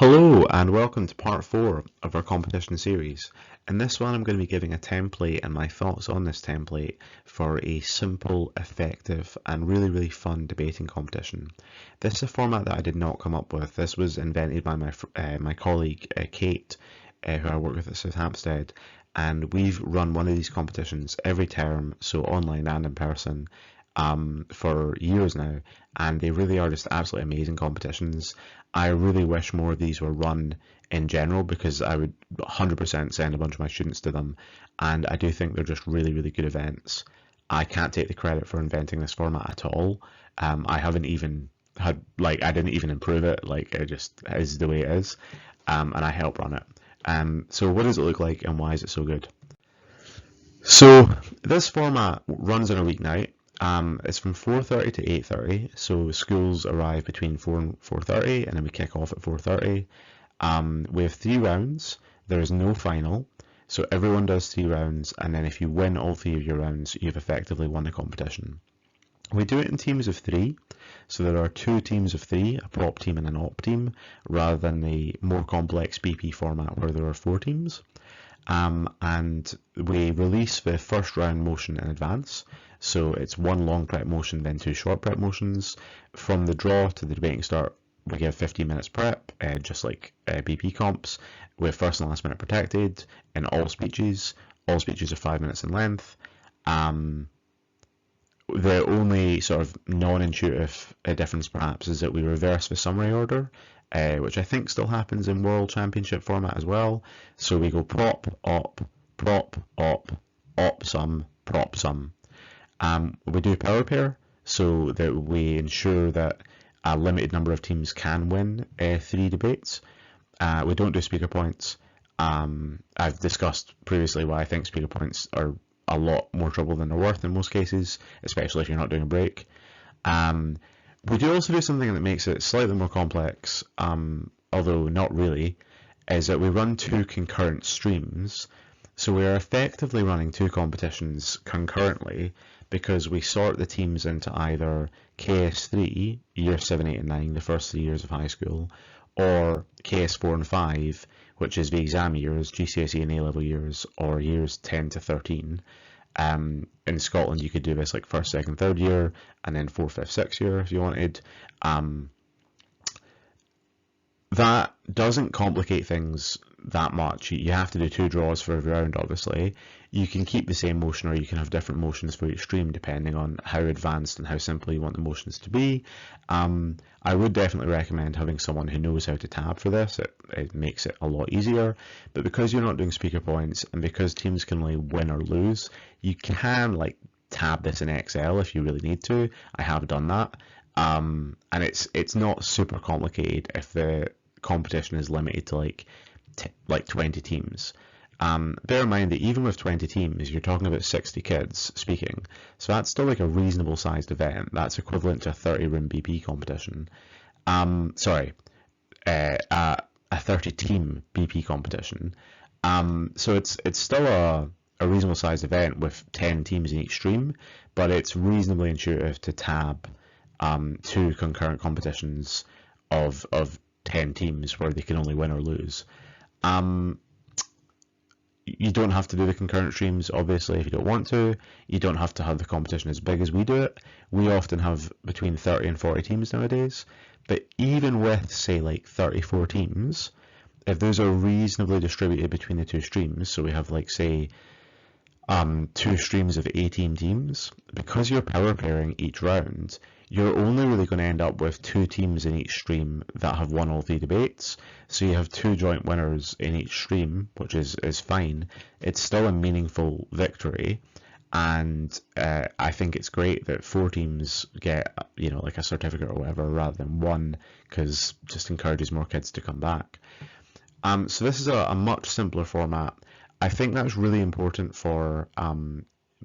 Hello and welcome to part 4 of our competition series. In this one I'm going to be giving a template and my thoughts on this template for a simple, effective and really fun debating competition. This is a format that I did not come up with. This was invented by my colleague Kate, who I work with at South Hampstead, and we've run one of these competitions every term, so online and in person, for years now, and they really are just absolutely amazing competitions. I really wish more of these were run in general because I would 100% send a bunch of my students to them, and I do think they're just really good events. I can't take the credit for inventing this format at all. I haven't even I didn't even improve it, it just is the way it is, and I help run it. So what does it look like and why is it so good? So this format runs on a weeknight. It's from 4:30 to 8:30, so schools arrive between 4 and 4:30, and then we kick off at 4:30. We have 3 rounds. There is no final, so everyone does 3 rounds, and then if you win all 3 of your rounds, you've effectively won the competition. We do it in teams of 3, so there are 2 teams of 3, a prop team and an op team, rather than the more complex BP format where there are 4 teams. And we release the first round motion in advance. So it's 1 long prep motion, then 2 short prep motions. From the draw to the debating start, we give 15 minutes prep, just like BP comps, with first and last minute protected in all speeches. All speeches are 5 minutes in length. The only sort of non-intuitive difference perhaps is that we reverse the summary order, which I think still happens in World Championship format as well. So we go prop, op, sum, prop, sum. We do power pair so that we ensure that a limited number of teams can win 3 debates. We don't do speaker points. I've discussed previously why I think speaker points are a lot more trouble than they're worth in most cases, especially if you're not doing a break. We do also do something that makes it slightly more complex, although not really, is that we run 2 concurrent streams. So we are effectively running 2 competitions concurrently because we sort the teams into either KS3, year 7, 8 and 9, the first 3 years of high school, or KS4 and 5, which is the exam years, GCSE and A-level years, or years 10 to 13. In Scotland you could do this like 1st, 2nd, 3rd year, and then 4th, 5th, 6th year if you wanted. That doesn't complicate things that much. You have to do 2 draws for every round, obviously. You can keep the same motion or you can have different motions for each stream depending on how advanced and how simple you want the motions to be. I would definitely recommend having someone who knows how to tab for this. It makes it a lot easier. But because you're not doing speaker points and because teams can only win or lose, you can tab this in Excel if you really need to. I have done that. And it's not super complicated if the competition is limited to like 20 teams. Bear in mind that even with 20 teams, you're talking about 60 kids speaking, so that's still like a reasonable sized event. That's equivalent to a 30-room BP competition. Sorry, a 30-team BP competition. So it's still a reasonable sized event with 10 teams in each stream, but it's reasonably intuitive to tab 2 concurrent competitions of 10 teams where they can only win or lose. You don't have to do the concurrent streams, obviously, if you don't want to. You don't have to have the competition as big as we do it. We often have between 30 and 40 teams nowadays, but even with, say, like 34 teams, if those are reasonably distributed between the 2 streams, so we have, like, say, 2 streams of 18 teams, because you're power pairing each round, you're only really going to end up with 2 teams in each stream that have won all 3 debates. So you have 2 joint winners in each stream, which is fine. It's still a meaningful victory, and I think it's great that 4 teams get like a certificate or whatever rather than 1, because it just encourages more kids to come back. So this is a much simpler format. I think that's really important for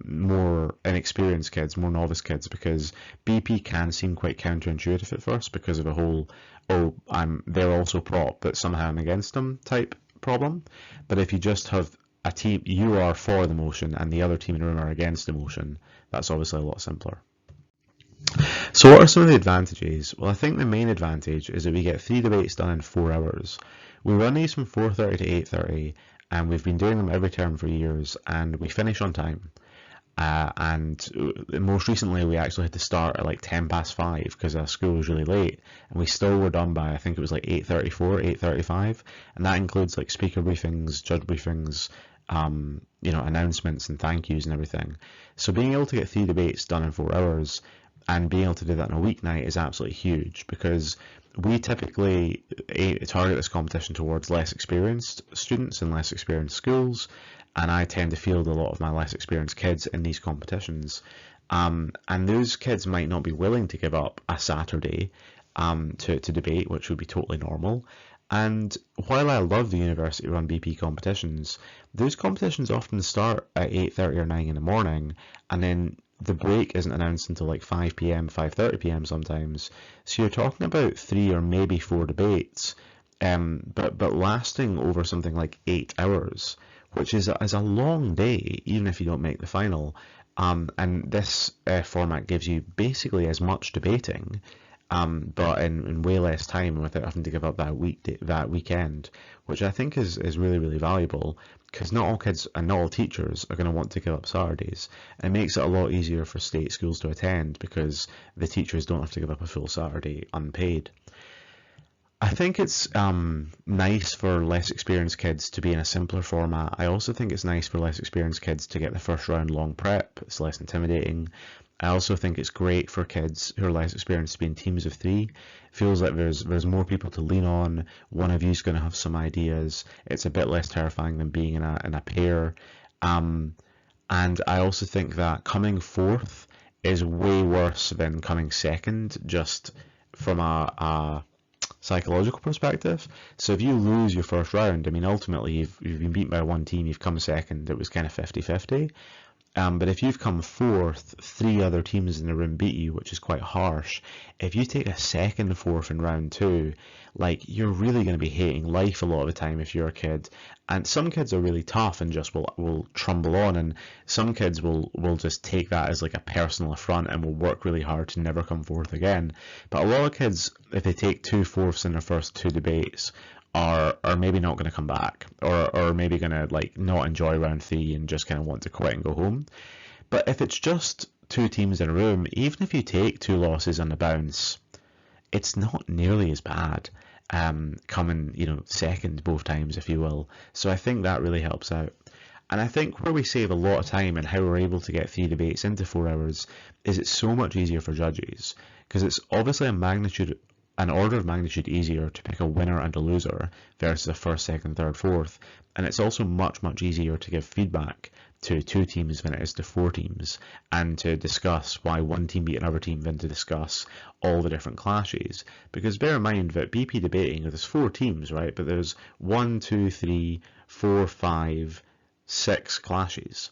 more inexperienced kids, more novice kids, because BP can seem quite counterintuitive at first because of a whole, they're also prop, but somehow I'm against them type problem. But if you just have a team, you are for the motion and the other team in the room are against the motion, that's obviously a lot simpler. So what are some of the advantages? Well, I think the main advantage is that we get 3 debates done in 4 hours. We run these from 4:30 to 8:30, and we've been doing them every term for years, and we finish on time. And most recently we actually had to start at like 5:10 because our school was really late, and we still were done by, I think it was like 8:34, 8:35, and that includes like speaker briefings, judge briefings, announcements and thank yous and everything. So being able to get 3 debates done in 4 hours and being able to do that on a weeknight is absolutely huge, because we typically target this competition towards less experienced students and less experienced schools, and I tend to field a lot of my less experienced kids in these competitions. And those kids might not be willing to give up a Saturday to debate, which would be totally normal. And while I love the university-run BP competitions, those competitions often start at 8:30 or 9 in the morning, and then the break isn't announced until like 5 p.m., 5:30 p.m. sometimes. So you're talking about 3 or maybe 4 debates, but lasting over something like 8 hours, which is a long day, even if you don't make the final. And this format gives you basically as much debating, but in way less time, without having to give up that weekend, which I think is really, really valuable, because not all kids and not all teachers are going to want to give up Saturdays. It makes it a lot easier for state schools to attend because the teachers don't have to give up a full Saturday unpaid. I think it's nice for less experienced kids to be in a simpler format. I also think it's nice for less experienced kids to get the first round long prep. It's less intimidating. I also think it's great for kids who are less experienced to be in teams of 3. It feels like there's more people to lean on. One of you's going to have some ideas. It's a bit less terrifying than being in a pair. And I also think that coming fourth is way worse than coming second, just from a psychological perspective. So if you lose your first round, I mean, ultimately you've been beaten by one team, you've come second, it was kind of 50-50. But if you've come fourth, 3 other teams in the room beat you, which is quite harsh. If you take a second fourth in round 2, like, you're really going to be hating life a lot of the time if you're a kid. And some kids are really tough and just will trumble on, and some kids will just take that as like a personal affront and will work really hard to never come fourth again. But a lot of kids, if they take 2 fourths in their first 2 debates, are maybe not going to come back, or maybe going to like not enjoy round 3 and just kind of want to quit and go home. But if it's just 2 teams in a room, even if you take 2 losses on the bounce, it's not nearly as bad, coming second both times, if you will. So I think that really helps out. And I think where we save a lot of time and how we're able to get 3 debates into 4 hours is it's so much easier for judges, because it's obviously an order of magnitude easier to pick a winner and a loser versus a first, second, third, fourth. And it's also much, much easier to give feedback to 2 teams than it is to 4 teams, and to discuss why one team beat another team than to discuss all the different clashes. Because bear in mind that BP debating, there's 4 teams, right? But there's 1, 2, 3, 4, 5, 6 clashes.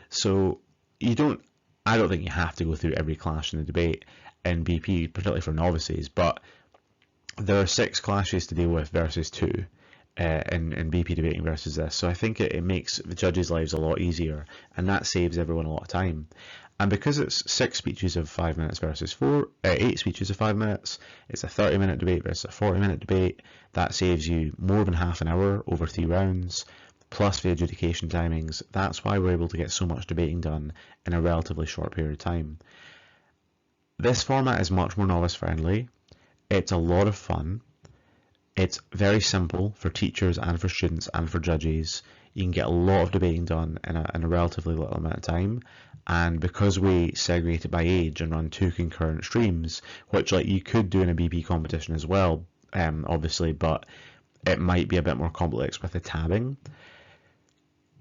So I don't think you have to go through every clash in the debate in BP, particularly for novices, but there are 6 clashes to deal with versus 2 in BP debating versus this. So I think it makes the judges' lives a lot easier, and that saves everyone a lot of time. And because it's 6 speeches of 5 minutes versus 8 speeches of 5 minutes, it's a 30-minute debate versus a 40-minute debate. That saves you more than half an hour over 3 rounds, plus the adjudication timings. That's why we're able to get so much debating done in a relatively short period of time. This format is much more novice friendly. It's a lot of fun. It's very simple for teachers and for students and for judges. You can get a lot of debating done in a relatively little amount of time. And because we segregate it by age and run 2 concurrent streams, which like you could do in a BP competition as well, obviously, but it might be a bit more complex with the tabbing.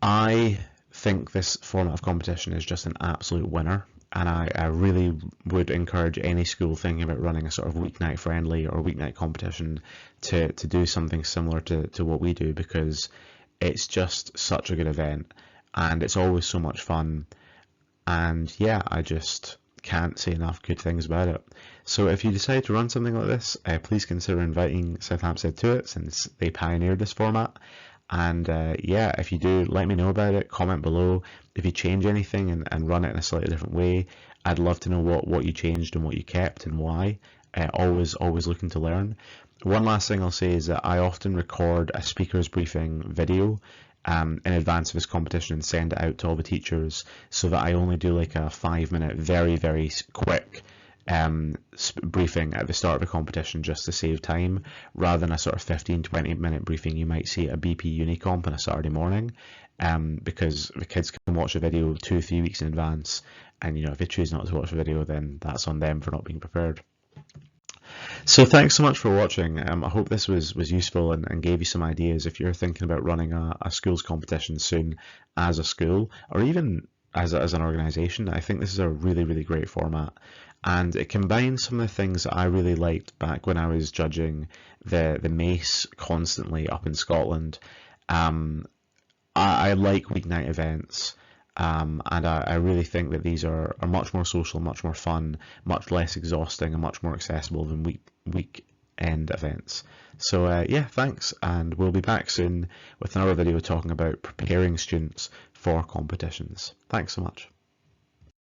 I think this format of competition is just an absolute winner. And I really would encourage any school thinking about running a sort of weeknight friendly or weeknight competition to do something similar to what we do, because it's just such a good event and it's always so much fun. And yeah, I just can't say enough good things about it. So if you decide to run something like this, please consider inviting South Hampstead to it, since they pioneered this format. And yeah, if you do, let me know about it, comment below. If you change anything and run it in a slightly different way, I'd love to know what you changed and what you kept and why. Always looking to learn. One last thing I'll say is that I often record a speaker's briefing video in advance of this competition and send it out to all the teachers, so that I only do like a 5-minute, very quick briefing at the start of the competition, just to save time, rather than a sort of 15-20 minute briefing you might see at a BP Unicomp on a Saturday morning, because the kids can watch a video 2-3 weeks in advance, and if they choose not to watch the video, then that's on them for not being prepared. So thanks so much for watching. I hope this was useful and gave you some ideas if you're thinking about running a schools competition soon as a school, or even as an organisation. I think this is a really great format, and it combines some of the things that I really liked back when I was judging the Mace constantly up in Scotland. I like weeknight events. And I really think that these are much more social, much more fun, much less exhausting, and much more accessible than weekend events. So yeah, thanks, and we'll be back soon with another video talking about preparing students for competitions. Thanks so much.